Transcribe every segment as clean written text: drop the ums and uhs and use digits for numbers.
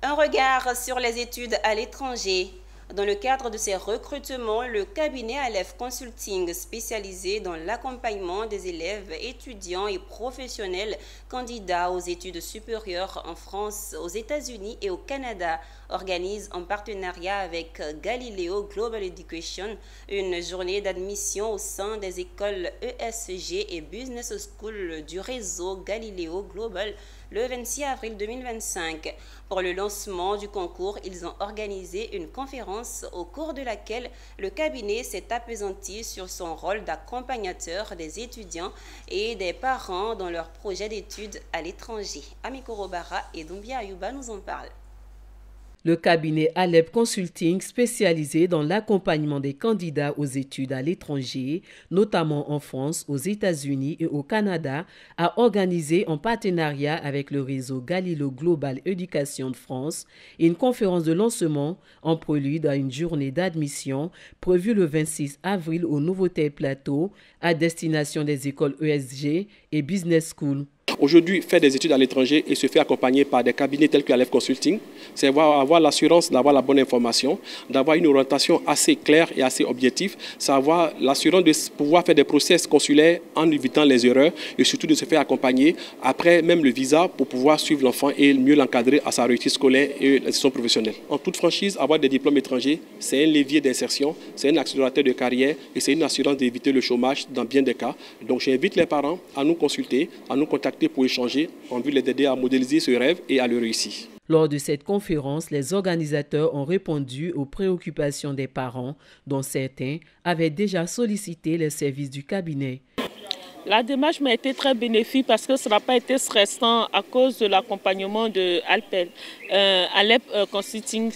Un regard sur les études à l'étranger. Dans le cadre de ces recrutements, le cabinet Aleph Consulting, spécialisé dans l'accompagnement des élèves, étudiants et professionnels candidats aux études supérieures en France, aux États-Unis et au Canada, organise en partenariat avec Galileo Global Education une journée d'admission au sein des écoles ESG et Business School du réseau Galileo Global le 26 avril 2025. Pour le lancement du concours, ils ont organisé une conférence au cours de laquelle le cabinet s'est appesanti sur son rôle d'accompagnateur des étudiants et des parents dans leurs projets d'études à l'étranger. Amiko Robara et Doumbia Ayouba nous en parlent. Le cabinet Aleph Consulting, spécialisé dans l'accompagnement des candidats aux études à l'étranger, notamment en France, aux États-Unis et au Canada, a organisé en partenariat avec le réseau Galileo Global Education de France une conférence de lancement en prélude à une journée d'admission prévue le 26 avril au Novotel Plateau à destination des écoles ESG et Business School. Aujourd'hui, faire des études à l'étranger et se faire accompagner par des cabinets tels que Aleph Consulting, c'est avoir l'assurance d'avoir la bonne information, d'avoir une orientation assez claire et assez objective, c'est avoir l'assurance de pouvoir faire des process consulaires en évitant les erreurs et surtout de se faire accompagner après même le visa pour pouvoir suivre l'enfant et mieux l'encadrer à sa réussite scolaire et l'insertion professionnelle. En toute franchise, avoir des diplômes étrangers, c'est un levier d'insertion, c'est un accélérateur de carrière et c'est une assurance d'éviter le chômage dans bien des cas. Donc j'invite les parents à nous consulter, à nous contacter pour échanger, en vue de les aider à modéliser ce rêve et à le réussir. Lors de cette conférence, les organisateurs ont répondu aux préoccupations des parents, dont certains avaient déjà sollicité les services du cabinet. La démarche m'a été très bénéfique parce que ça n'a pas été stressant à cause de l'accompagnement de Aleph Consulting.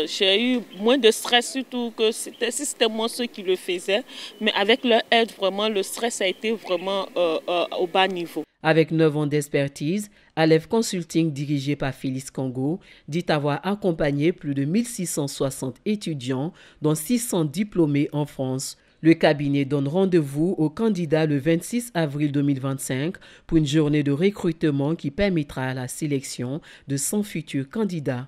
J'ai eu moins de stress, surtout que si c'était moi ceux qui le faisaient. Mais avec leur aide, vraiment, le stress a été vraiment au bas niveau. Avec 9 ans d'expertise, Aleph Consulting, dirigé par Félix Congo, dit avoir accompagné plus de 1660 étudiants, dont 600 diplômés en France. Le cabinet donne rendez-vous aux candidats le 26 avril 2025 pour une journée de recrutement qui permettra la sélection de 100 futurs candidats.